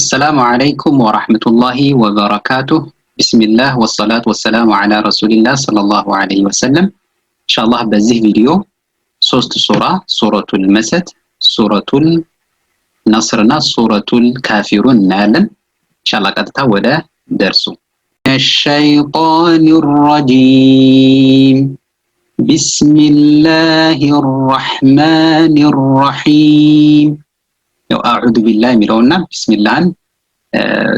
السلام عليكم ورحمة الله وبركاته. بسم الله والصلاة والسلام على رسول الله صلى الله عليه وسلم. إن شاء الله بዚህ ቪዲዮ ሶስት ሱረቱል መስድ፣ ሱረቱል ነስርና ሱረቱል ካፊሩን እናያለን። ኢንሻአላህ ቀጥታ ወደ ደርሱ። الشيطان الرجيم بسم الله الرحمن الرحيم ያው አዑዙ ቢላሂ ሚለውና ቢስሚላህን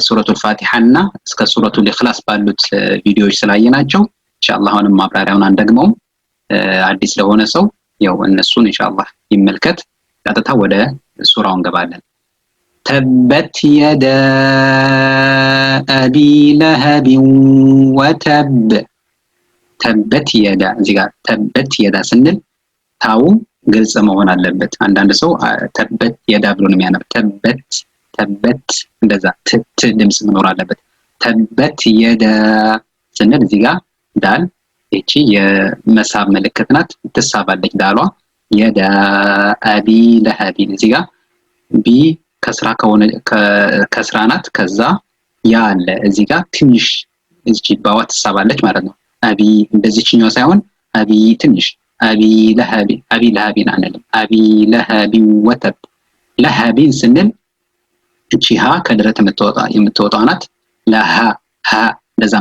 ሱረቱል ፋቲሃና እስከ ሱረቱል ኢኽላስ ባሉት ቪዲዮዎች ስላየናቸው ኢንሻአላህ አሁንም ማብራሪያውን አንደግመውም። አዲስ ለሆነ ሰው ያው እነሱን ኢንሻአላህ ይመልከት። ቀጥታ ወደ ሱራው እንገባለን። ተበት የዳ አቢ ለሀብ ወተብ። ተበት የዳ እዚህ ጋር ተበት የዳ ስንል ታው ግልጽ መሆን አለበት። አንዳንድ ሰው ተበት የዳ ብሎ ነው የሚያነብ። ተበት እንደዛ ት ድምጽ መኖር አለበት። ተበት የዳ ስንል እዚህ ጋር ዳል እቺ የመሳብ ምልክት ናት፣ ትሳባለች ዳሏ። የዳ አቢ ለሀብ እዚህ ጋር ቢ ከስራ ከሆነ ከስራ ናት። ከዛ ያ አለ እዚህ ጋር ትንሽ እቺ ባዋ ትሳባለች ማለት ነው። አቢ እንደዚህኛው ሳይሆን አቢ ትንሽ አቢ ለሀቢን አንልም። አቢ ለሀቢ ወተብ። ለሀቢን ስንል እቺ ሀ ከድረት የምትወጣው ናት። ለሀ ሀ እንደዛ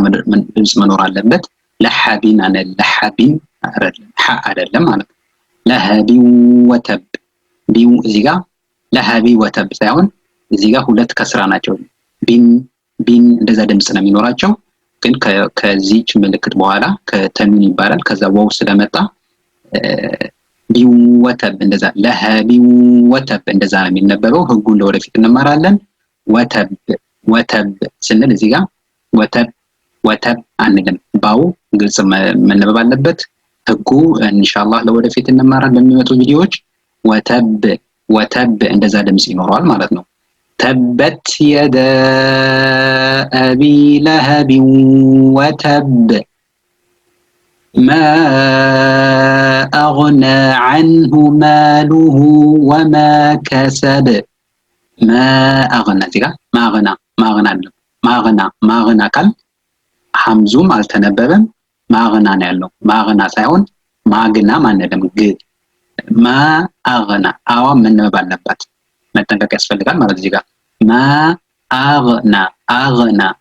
ድምጽ መኖር አለበት። ለሀቢን አንል። ለሀቢን ሀ አይደለም ማለት ነው። ለሀቢ ወተብ። ቢው እዚህ ጋር ለሀቢ ወተብ ሳይሆን እዚህ ጋር ሁለት ከስራ ናቸው። ቢን እንደዛ ድምጽ ነው የሚኖራቸው። ግን ከዚህች ምልክት በኋላ ከተኑን ይባላል። ከዛ ዋው ስለመጣ ቢወተብ እንደዛ ለሀቢ ወተብ እንደዛ ነው የሚነበበው። ህጉን ለወደፊት እንማራለን። ወተብ ስንል እዚህ ጋር ወተብ አንልም። ባው ግልጽ መነበብ አለበት። ህጉ ኢንሻአላህ ለወደፊት እንማራለን በሚመጡ ቪዲዮዎች። ወተብ እንደዛ ድምጽ ይኖረዋል ማለት ነው። ተበት የዳ አቢ ለሀብ ወተብ ما أغنى عنه ماله وما كسب. ما أغنى ما أغنى قال حمزوم التنببم ما أغنى نعلو ما أغنى سيون ما أغنى ما ندم ما أغنى أو من نبالنبات ما تنكك أسفل قال مرة زيقا ما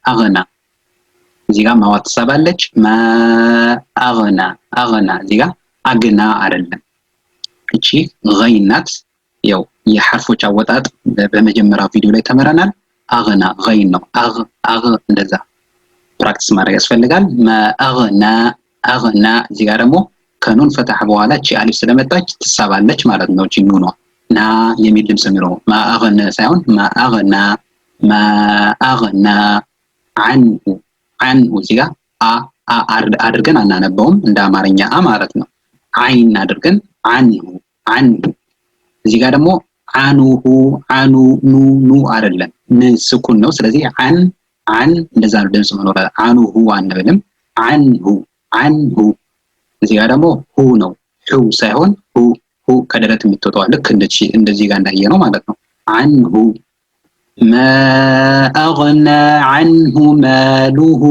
أغنى እዚጋ ማዋት ተሳባለች። አግና እዚጋ አግና አይደለም። እቺ ገይን ናት። ያው የሐርፎች አወጣጥ በመጀመሪያው ቪዲዮ ላይ ተመረናል። አግና ገይን ነው። እንደዛ ፕራክቲስ ማድረግ ያስፈልጋል። አግና እዚጋ ደግሞ ከኑን ፈታህ በኋላ እቺ አሊፍ ስለመጣች ትሳባለች ማለት ነው። እቺ ኑኗ ና የሚል ድምጽ ነው። ማአግና ሳይሆን ማአግና አንሁ እዚህ ጋር አድርገን አናነበውም እንደ አማርኛ ማለት ነው። አይን አድርገን አንሁ እዚህ ጋር ደግሞ ኑ አይደለም ን ስኩን ነው። ስለዚህ አን እንደዛ ነው ድምጽ መኖር። አንሁ አንብልም። አንሁ እዚህ ጋር ደግሞ ሁ ነው። ሁ ሳይሆን ሁ ከደረት የምትወጣው ልክ እንደዚህ ጋር እንዳየ ነው ማለት ነው። አንሁ ما أغنى عنه ماله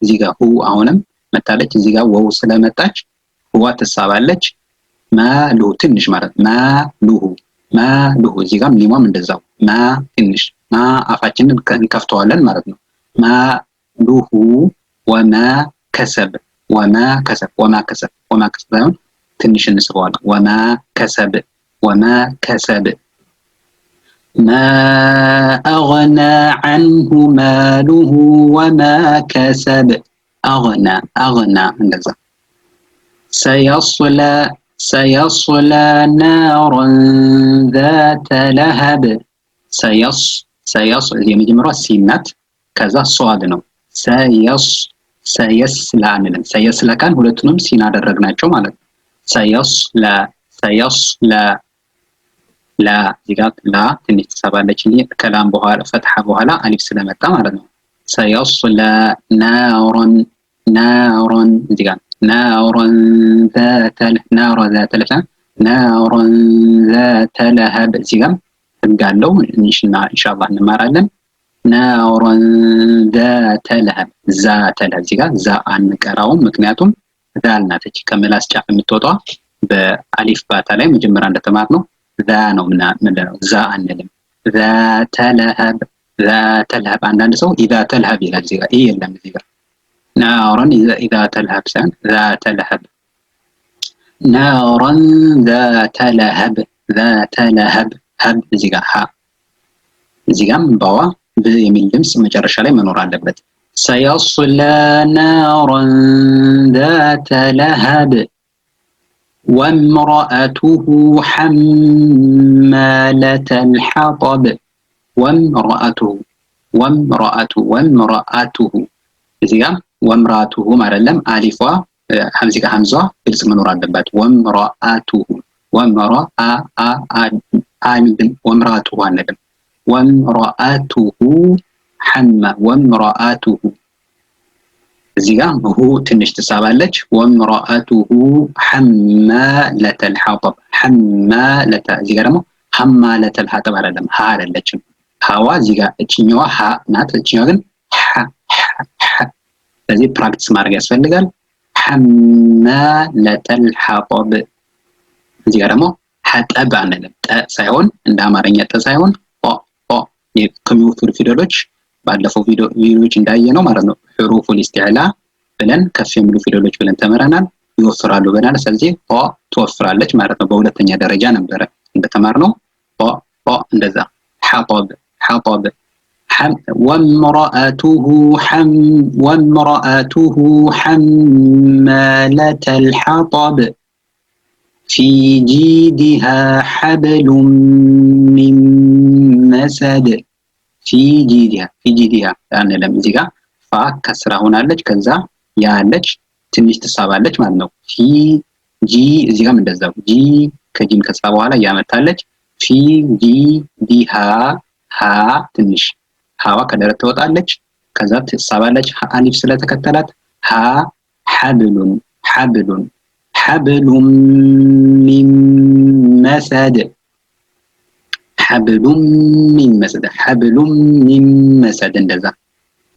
زيغا هو አሁንም መጣለች። እዚህ ጋር ወው ስለመጣች ሁዋ ተሳባለች። ማሉ ትንሽ ማለት ማሉሁ እዚህ ጋር ሚሟም እንደዛው ማ ትንሽ ማ አፋችንን እንከፍተዋለን ማለት ነው። ማሉሁ ወማ ከሰብ ትንሽ እንስበዋለን። ወማ ከሰብ ما أغنى عنه ماله وما كسب. أغنى እንደዛ سيصلى نارا ذات لهب. የመጀመሪያው ሲን ናት። ከዛ ሷድ ነው። ሰየስላ አንልም። ሰየስላ ካን ሁለቱንም ሲን አደረግናቸው ማለት ነው። ሰየስላ ላ ዚጋት ላ ትንሽ ተሳባለች እንጂ ከላም በኋላ ፈትሐ በኋላ አሊፍ ስለመጣ ማለት ነው። ሰየስላ ናራን ዚጋት ናራን ذات لهب ዚጋም ህጋለው ኢንሻአላህ እንማራለን። ናረን ذات لهب ذات لهب እዚህ ጋር ዛ አንቀራውም ምክንያቱም ዛል ናት እቺ ከምላስ ጫፍ የምትወጣው በአሊፍ ባታ ላይ መጀመሪያ እንደተማርነው ዛ ነው ምንድነው ዛ አንልም። ذات لهب ذات لهب አንዳንድ ሰው اذا تلهب ይላል እዚህ ጋር ይሄ የለም እዚህ ጋር ናረን اذا تلهب ሳይሆን ذات لهب ናረን ذات لهب ذات لهب هب እዚህ ጋር ሀ እዚህ ጋር ባዋ በሚል ድምጽ መጨረሻ ላይ መኖር አለበት። سيصلى نارا ذات لهب وامرأته حمالة الحطب وامرأته እዚህ ጋር وامرأته ማለለም አሊፏ ሐምዚጋ ሐምዛ ግልጽ መኖር አለበት። وامرأته وامرأته አንልም وامرأته وامرأته እዚህ ጋር هو ትንሽ ተሳባለች وامرأته حمالة الحطب حمالة እዚህ ጋር ደግሞ حمالة الحطب አይደለም ሀ አይደለችም ሀዋ እዚህ ጋር እቺኛዋ ሀ ናት እቺኛዋ ግን ስለዚህ ፕራክቲስ ማድረግ ያስፈልጋል። حمالة الحطب እዚህ ጋር ደግሞ ሐጠብ አንልም ጠ ሳይሆን እንደ አማርኛ ጠ ሳይሆን ከሚወፍሩ ፊደሎች ባለፈው ቪዲዮዎች እንዳየነው ማለት ነው حروف الاستعلاء ብለን ከፍ የሚሉ ፊደሎች ብለን ተመረናል ይወፍራሉ ብለናል። ስለዚህ ትወፍራለች ማለት ነው። በሁለተኛ ደረጃ ነበር እንደተማርነው እንደዛ حطب وامرأته حمالة الحطب في جيدها حبل من مسد في جيدها يعني لما እዚህ ጋር ፋ ከስራ ሆናለች ከዛ ያለች ትንሽ ተሳባለች ማለት ነው። ፊ ጂ እዚህ ጋር እንደዛው ጂ ከጂም ከስራ በኋላ ያመጣለች ፊ ጂዲሃ ሀ ትንሽ ሀዋ ከደረት ትወጣለች ከዛ ተሳባለች አሊፍ ስለተከተላት ሀ حبل من مسد حبل من مسد እንደዛ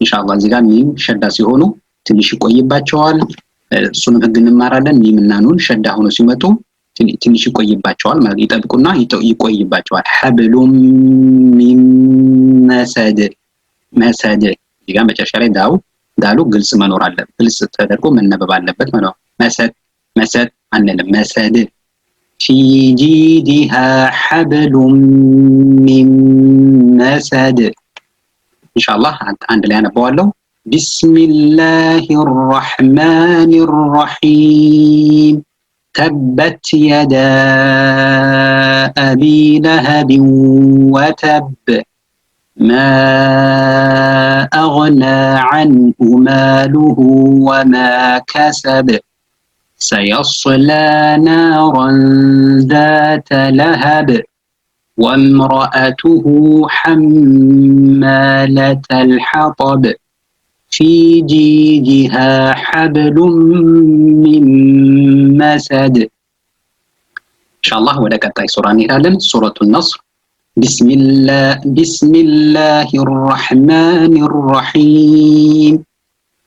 ኢንሻአላህ እዚህ ጋር ሚም ሸዳ ሲሆኑ ትንሽ ይቆይባቸዋል። እሱን ህግ እንማራለን። ሚም እና ኑን ሸዳ ሆኖ ሲመጡ ትንሽ ይቆይባቸዋል ማለት ይጠብቁና ይቆይባቸዋል። حبل من مسد እዚህ ጋር መጨረሻ ላይ ዳሉ ግልጽ መኖር አለበት። ግልጽ ተደርጎ መነበብ አለበት ማለት ነው። مسد አንልም مسد في جيدها حبل من مسد إن شاء الله عند اللي أنا بقوله بسم الله الرحمن الرحيم تبت يدا أبي لهب وتب ما أغنى عنه ماله وما كسب سيصلى نارا ذات لهب وامرأته حمالة الحطب في جيدها حبل من مسد إن شاء الله ولك أتاي سورة نهالن سورة النصر بسم الله الرحمن الرحيم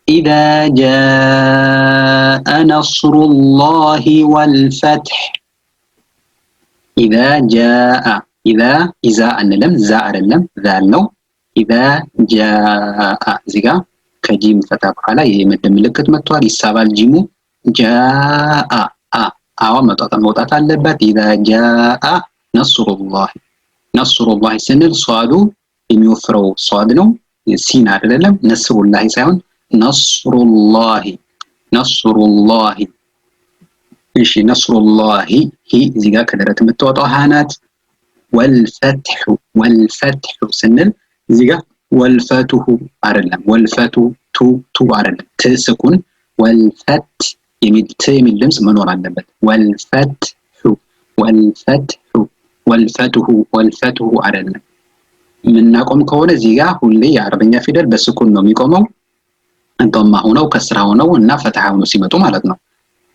إذا جاء نصر الله والفتح إذا أنلم زاء أنلم ذالنو إذا جاء زيغا كجيم فتاب على يمد ملكت متوال يسابع الجيمو جاء متوطن موطاة اللبات إذا جاء نصر الله سنل صادو يميوفرو صادنو سين أنلم نصر الله سيون نصر الله إيش نصر الله هي زيغا كدرت متوطا هانات والفتح سنل زيغا والفتح أرلم والفتح تو أرلم تسكن والفتح يميل تيميل لمس منور عندبت والفتح أرلم من نقوم كونه زيغا هولي عربية فيدل بسكن نومي كومو ضم هنا وكسر هنا ونا فتح هنا سيمتو مالتنا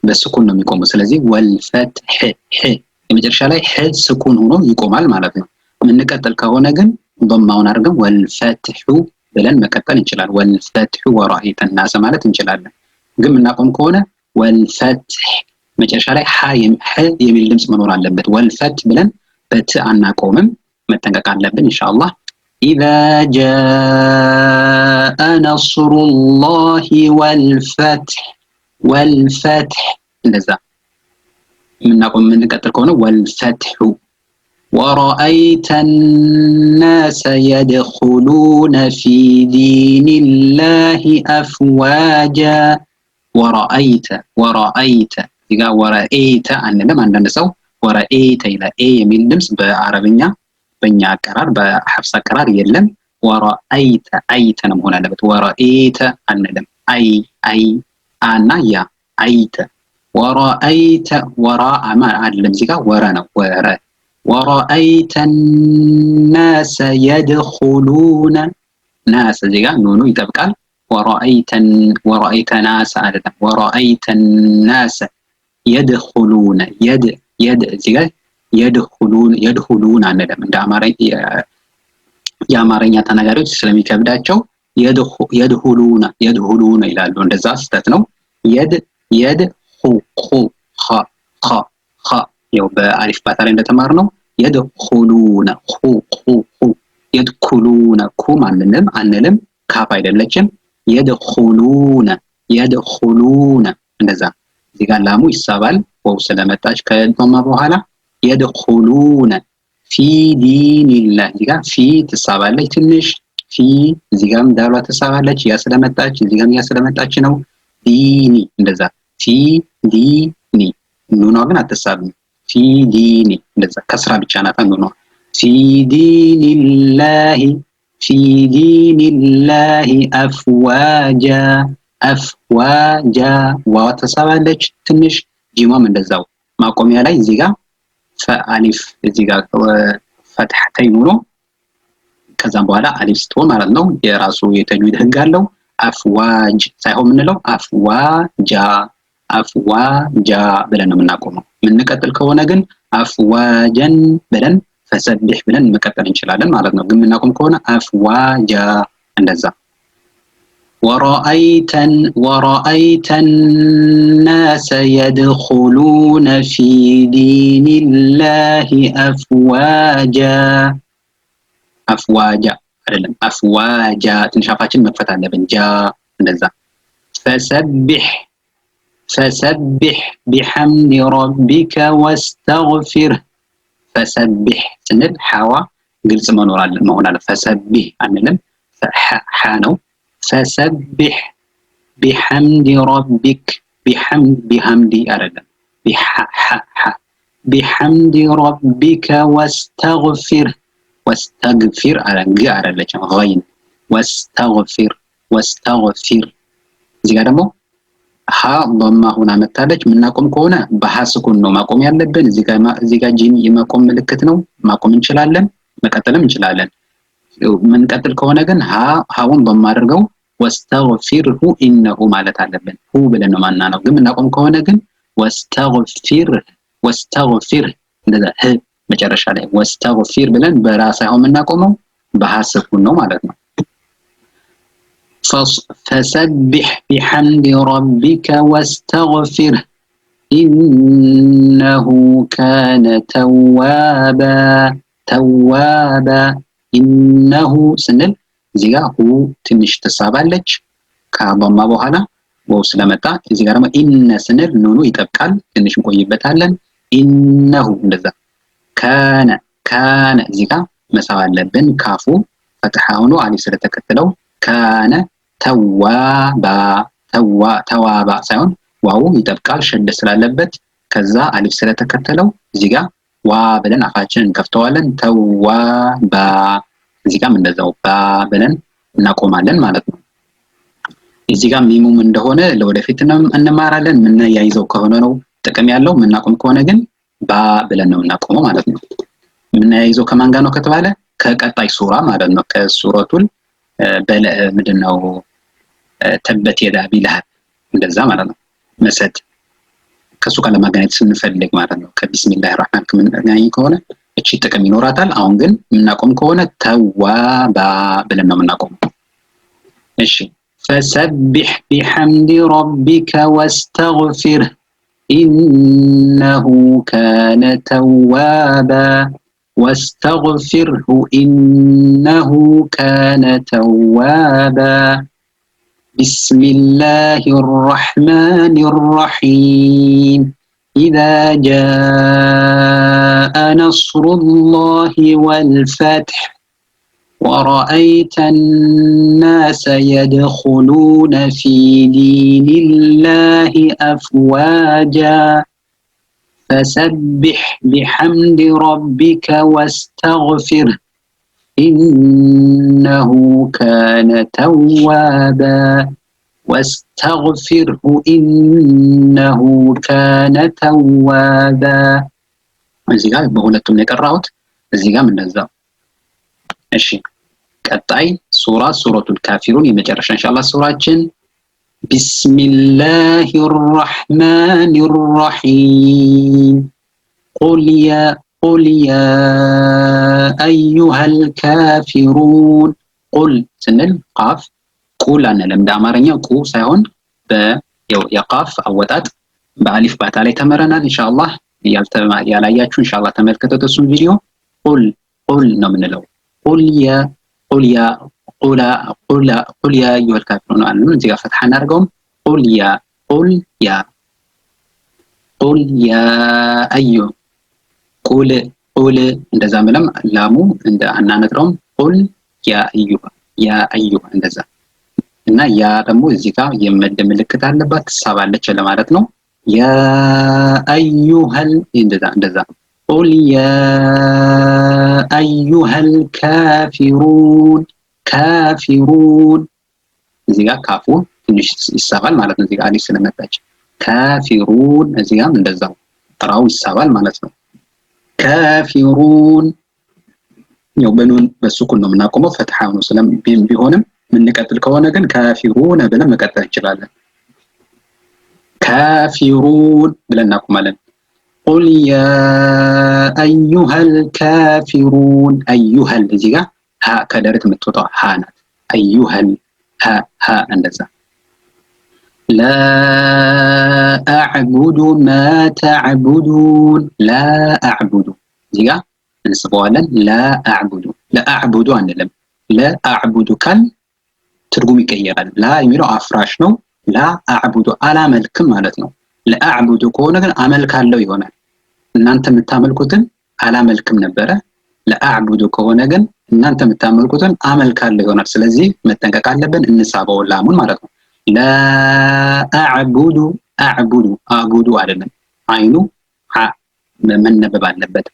በስኩን ነው የሚቆመው። ስለዚህ ወልፈትህ የመጨረሻ ላይ ህ ስኩን ሆኖ ይቆማል ማለት ነው። የምንቀጥል ከሆነ ግን ضማውን አድርገን ወልፈትሑ ብለን መቀጠል እንችላለን። ወልፈትሑ ወራአይተ ናሰ ማለት እንችላለን። ግን የምናቆም ከሆነ ወልፈትሕ መጨረሻ ላይ ሐ የሚል ድምጽ መኖር አለበት። ወልፈት ብለን በት አናቆምም፣ መጠንቀቅ አለብን ኢንሻአላህ። إذا جاء نصر الله والفتح እንደዛ የምንቀጥል ከሆነ ወልፈትሑ ورأيت الناس يدخلون في دين الله أفواجا ورأيت إذا ورأيت አንልም። አንዳንድ ሰው ورأيت ይላል። የሚል ድምጽ በአረብኛ በእኛ አቀራር በሐፍስ አቀራር የለም። ወራአይተ አይተ ነው መሆን አለበት። ወራአይተ አንልም። አይ አና ያ አይተ ወራአይተ ወራአ አይደለም። እዚህ ጋር ወረ ነው። ወረ ወራአይተ الناس يدخلون ናስ እዚህ ጋር ኑኑ ይጠብቃል። ወራአይተ ናስ አይደለም። ወራአይተ الناس يدخلون የድ እዚህ ጋር የድኹሉን አንልም። እንደ የአማርኛ ተናጋሪዎች ስለሚከብዳቸው የድኹሉን ይላሉ። እንደዛ ስህተት ነው። ያው በአሊፍ ባታ ላይ እንደተማርነው የድኹሉነ የድኹሉነ ኩም አንልም። ካፍ አይደለችም። የድኹሉነ እንደዛ እዚህ ጋር ላሙ ይሳባል። ወው ስለመጣች ከዶማ በኋላ يدخلون في دين الله እዚህ ጋር ፊ ትሳባለች ትንሽ ፊ እዚህ ጋርም ዳሏ ትሳባለች። ያ ስለመጣች እዚህ ጋርም ያ ስለመጣች ነው ዲኒ እንደዛ ፊ ዲኒ ኑኗ ግን አትሳብም። ፊ ዲኒ እንደዛ ከስራ ብቻ ናት ኑኗ። ፊ ዲኒላሂ አፍዋጃ ዋው ትሳባለች ትንሽ። ጂማም እንደዛው ማቆሚያ ላይ እዚህ ጋር ፈአሊፍ እዚህ ጋር ፈትሐተይን ሆኖ ከዛም በኋላ አሊፍ ስትሆን ማለት ነው። የራሱ የተጅዊድ ህግ አለው። አፍዋጅ ሳይሆን የምንለው አፍዋጃ ብለን ነው የምናቆመው። የምንቀጥል ከሆነ ግን አፍዋጀን ብለን ፈሰብሕ ብለን መቀጠል እንችላለን ማለት ነው። ግን የምናቆም ከሆነ አፍዋጃ እንደዛ ورأيت الناس يدخلون في دين الله أفواجا አይደለም أفواجا ትንሽ አፋችን መክፈት አለብን። ጃ እንደዛ فسبح بحمد ربك واستغفره فسبح ስንል ሐዋ ግልጽ መሆን አለ። فسبح አንልም። ሐ ነው። فسبح بحمد ربك بحمد አይደለም። بحمد ربك واستغفر አይደለችም። غين واستغفر እዚህ ጋር ደግሞ ሀ ضማ ሆና መታለች። የምናቆም ከሆነ በሐስኩን ነው ማቆም ያለብን። እዚህ ጋር ጂም የማቆም ምልክት ነው። ማቆም እንችላለን፣ መቀጠልም እንችላለን። ምንቀጥል ከሆነ ግን ሀውን ضم አድርገው ወስተግፊርሁ ኢነሁ ማለት አለብን። ሁ ብለን ነው ማናነው። ግን ምናቆም ከሆነ ግን ወስተግፊር እንደዛ መጨረሻ ላይ ወስተግፊር ብለን በራስ ሳይሆን የምናቆመው በሐስኩን ነው ማለት ነው። فسبح بحمد ربك واستغفره إنه كان توابا إنه ስንል እዚህ ጋር ሁ ትንሽ ተሳባለች ከአባማ በኋላ ወው ስለመጣ እዚህ ጋር ደግሞ ኢነ ስንል ኑኑ ይጠብቃል። ትንሽ እንቆይበታለን። ኢነሁ እንደዛ ካነ እዚህ ጋር መሳብ አለብን። ካፉ ፈትሐ ሆኖ አሊፍ ስለተከተለው ካነ ተዋባ ሳይሆን ዋው ይጠብቃል ሸድ ስላለበት። ከዛ አሊፍ ስለተከተለው እዚህ ጋር ዋ ብለን አፋችንን እንከፍተዋለን። ተዋባ እዚህ ጋርም እንደዛው ባ ብለን እናቆማለን ማለት ነው። እዚህ ጋር ሚሙም እንደሆነ ለወደፊት እንማራለን። ምን ያይዘው ከሆነ ነው ጥቅም ያለው። ምናቆም ከሆነ ግን ባ ብለን ነው እናቆመው ማለት ነው። ምን ያይዘው ከማን ጋር ነው ከተባለ ከቀጣይ ሱራ ማለት ነው። ከሱረቱል ምንድነው ተበት የዳ አቢ ለሀብ እንደዛ ማለት ነው። መሰድ ከሱ ጋር ለማገናኘት ስንፈልግ ማለት ነው። ከቢስሚላሂር ረህማን ከምን ከሆነ እቺ ጥቅም ይኖራታል። አሁን ግን ምናቆም ከሆነ ተዋባ ብለን ነው ምናቆም። እሺ فسبح بحمد ربك واستغفره إنه كان توابا واستغفره إنه كان توابا بسم الله الرحمن الرحيم إذا جاء نصر الله والفتح ورأيت الناس يدخلون في دين الله أفواجا فسبح بحمد ربك واستغفره إنه كان توابا واستغفره إنه كان توابا እዚህ ጋር በሁለቱም ነው የቀራሁት። እዚህ ጋር እንደዛው። እሺ ቀጣይ ሱረቱል ካፊሩን የመጨረሻ ኢንሻአላህ ሱራችን ቢስሚላሂር ረህማኒር ረሂም ቁል ያ አዩሃል ካፊሩን ቁል ስንል ቃፍ ቁል አንልም። በአማርኛው ቁ ሳይሆን የቃፍ አወጣጥ በአሊፍ ባታ ላይ ተመረናል። ኢንሻአላህ ያላያችሁ ኢንሻአላህ ተመልከቱት እሱን ቪዲዮ። ቁል ነው የምንለው። ቁል ያ አዩሃል ካፊሩን አሉ። እዚህ ጋር ፈትሐ እናድርገውም። ቁል ያ አዩ ቁል እንደዛ ምንም ላሙ እንደ አናነጥረውም። ቁል ያ አዩ እንደዛ እና ያ ደግሞ እዚህ ጋር የመድ ምልክት አለባት ትሳባለች ለማለት ነው። ያ አዩሃል እንደዛ ቁል ያ አዩሃል ካፊሩን እዚህ ጋር ካፉ ትንሽ ይሳባል ማለት ነው። እዚህ ጋር አሊፍ ስለመጣች ካፊሩን እዚህ ጋር እንደዛው ጥራው ይሳባል ማለት ነው። ካፊሩን ያው በኑን በሱኩን ነው የምናቆመው። ፈትሐ ነው ቢሆንም ምንቀጥል ከሆነ ግን ካፊሩን ብለን መቀጠል እንችላለን። ካፊሩን ብለን እናቆማለን። ቁል ያ አዩሃል ካፊሩን አዩሃል እዚህ ጋር ሀ ከደረት የምትወጣው ሀ ናት። አዩሃል ሀ እንደዛ ላ አዕቡዱ ማ ተዕቡዱን ላ አዕቡዱ እዚህ ጋር እንስበዋለን። ላ አዕቡዱ አንልም። ለአዕቡዱ ካል ትርጉም ይቀየራል። ላ የሚለው አፍራሽ ነው። ላ አዕቡዱ አላመልክም ማለት ነው። ለአዕቡዱ ከሆነ ግን አመልካለሁ ይሆናል። እናንተ የምታመልኩትን አላመልክም ነበረ። ለአዕቡዱ ከሆነ ግን እናንተ የምታመልኩትን አመልካለሁ ይሆናል። ስለዚህ መጠንቀቅ አለብን። እንሳበው ላሙን ማለት ነው። ለአዕቡዱ አዕቡዱ አይደለም። አይኑ መነበብ አለበት።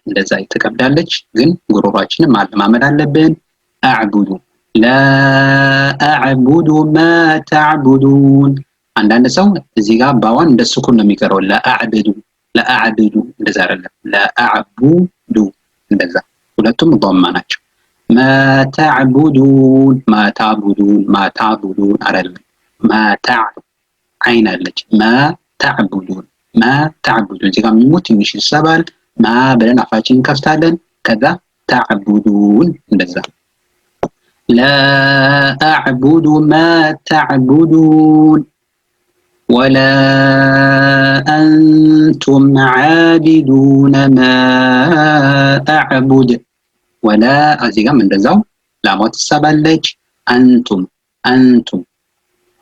እንደዛ ትከብዳለች፣ ግን ጉሮሯችንን ማለማመድ አለብን። አዕቡዱ ላ አዕቡዱ ማ ተዕቡዱን። አንዳንድ ሰው እዚህ ጋር ባዋን እንደ ሱኩን ነው የሚቀረው። ለአዕቡዱ እንደዛ አይደለም። ለአዕቡዱ እንደዛ ሁለቱም ضማ ናቸው። ማ ተዕቡዱን አይደለም። ማ አይን አለች። ማ ተዕቡዱን እዚህ ጋር የሚሞት ትንሽ ይሰባል። ማ ብለን አፋችንን ከፍታለን። ከዛ ተዕቡዱን እንደዛ ላ አዕቡዱ ማ ተዕቡዱን ወላ አንቱም ዓቢዱነ ማ አዕቡድ ወላ እዚህ ጋርም እንደዛው ላሟ ትሳባለች። አንቱም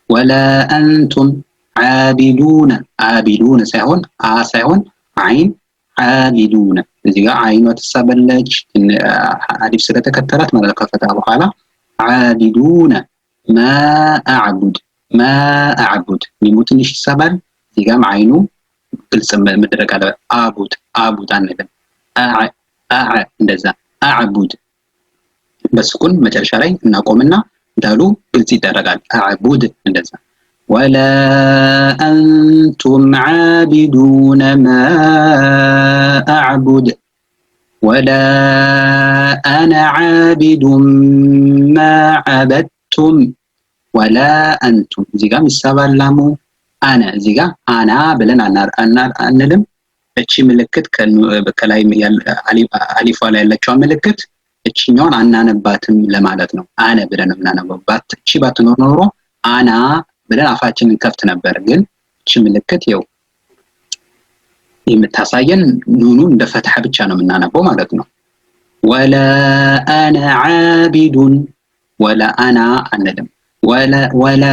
ወላ አንቱም ዓቢዱነ ሳይሆን አይን ዓቢዱነ እዚህ ጋር አይኗ ትሳበለች። አሊፍ ስለተከተላት ማለት ነው ከፈታ በኋላ ዓቢዱነ ማ አዕቡድ ሚሙ ትንሽ ይሳባል። እዚህ ጋር አይኑ ግልጽ መደረግ አለ። አቡድ አንልም። እንደዛ አዕቡድ በስኩን መጨረሻ ላይ እናቆምና ዳሉ ግልጽ ይደረጋል። አዕቡድ እንደዛ ولا أنتم عابدون ما أعبد ولا أنا عابد ما عبدتم ولا أنتم زيغا مسابا لامو أنا زيغا أنا بلن أنلم እቺ ምልክት ከላይ አሊፏ ላይ ያለችው ምልክት እቺኛውን አናነባትም ለማለት ነው። አነ ብለን እናነበው እቺ ባትኖር ኖሮ አና ብለን አፋችንን ከፍት ነበር። ግን እቺ ምልክት ይው የምታሳየን ኑኑ እንደ ፈትሐ ብቻ ነው የምናነበው ማለት ነው። ወላ አና ዓቢዱን ወላ አና አንልም። ወላ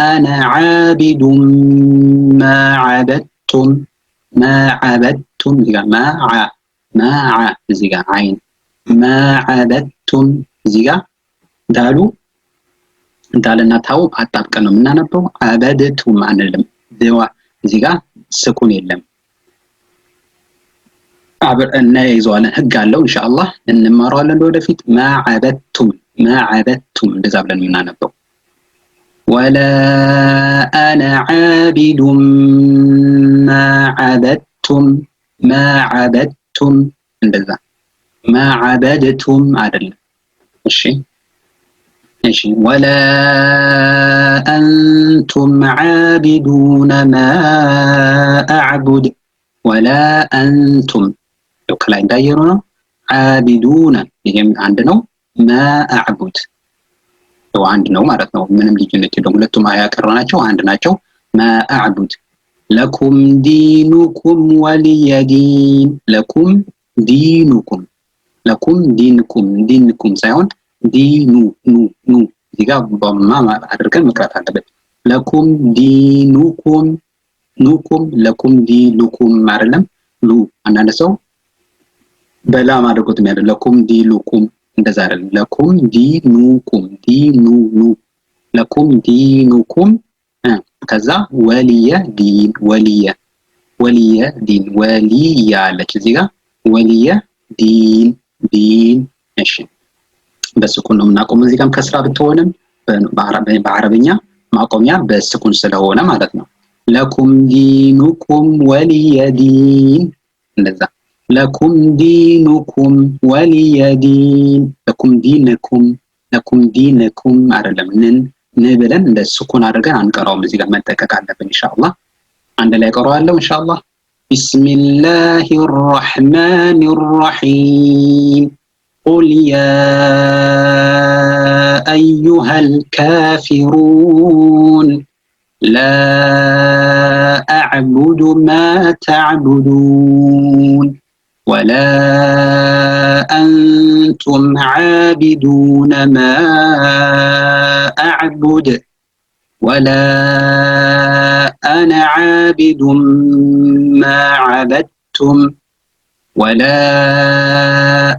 አና ዓቢዱን ማ ዓበድቱም ማ ዓበድቱም እዚጋ ማዓ እዚጋ አይን ማ ዓበድቱም እዚጋ ዳልና ታው አጣብቀን ነው የምናነበው። ዓበድቱም አንልም። እዚጋ ስኩን የለም። እና ይዟለን ህግ አለው ኢንሻአላህ እንማራለን ወደፊት። ማ ዓበድቱም እንደዛ ብለን የምናነበው። ወላ አና ዓቢዱን ማ ዓበድቱም እንደዛ ማ ዓበድቱም አይደለም። እሺ ወላ አንቱም ዓቢዱን ማ አዕቡድ ወላ አንቱም ከላይ እንዳየነው ነው። ዓቢዱን ይሄም አንድ ነው። ማ አዕቡድ አንድ ነው ማለት ነው። ምንም ልዩነት የለውም። ሁለቱም አያቀርናቸው አንድ ናቸው። ማ አዕቡድ ለኩም ዲኑኩም ወሊየዲን ለኩም ዲንኩም ሳይሆን ዲኑ ኑ እዚህ ጋር በማ አድርገን መቅራት አለበት። ለኩም ዲኑኩም ኑኩም ለኩም ዲሉኩም አይደለም። ሉ አንዳንድ ሰው በላም አድርጎት የሚያደርግ ለኩም ዲሉኩም እንደዛ አይደለም። ለኩም ዲኑኩም ዲኑ ለኩም ዲኑኩም ከዛ ወሊየ ዲን ወሊየ አለች እዚህ ጋር ወሊየ ዲን እሺ በስኩን ነው የምናቆመው። እዚህ ጋርም ከስራ ብትሆንም በአረብኛ ማቆሚያ በስኩን ስለሆነ ማለት ነው። ለኩም ዲኑኩም ወሊየ ዲን እንደዛ ለኩም ዲኑኩም ወሊየ ዲን ለኩም ዲንኩም አይደለም። ን ብለን እንደ ስኩን አድርገን አንቀራውም። እዚህ ጋር መጠቀቅ አለብን ኢንሻአላህ። አንድ ላይ ቀራዋለሁ ኢንሻአላህ። ቢስሚላሂር ረህማኒር ረሂም ቁል ያ አዩሃል ካፊሩን لا أعبد ما تعبدون ولا أنتم عابدون ما أعبد ولا أنا عابد ما عبدتم ولا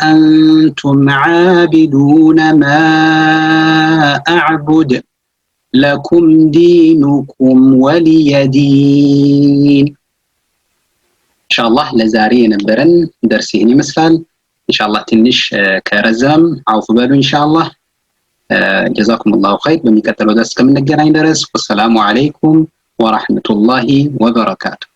أنتم عابدون ما أعبد لكم دينكم ولي دين إن شاء الله لزاري نبرن درسي هني مثلا إن شاء الله تنش كرزم عوف بالو إن شاء الله جزاكم الله خير بميكتلو درس كم نجرين درس والسلام عليكم ورحمة الله وبركاته.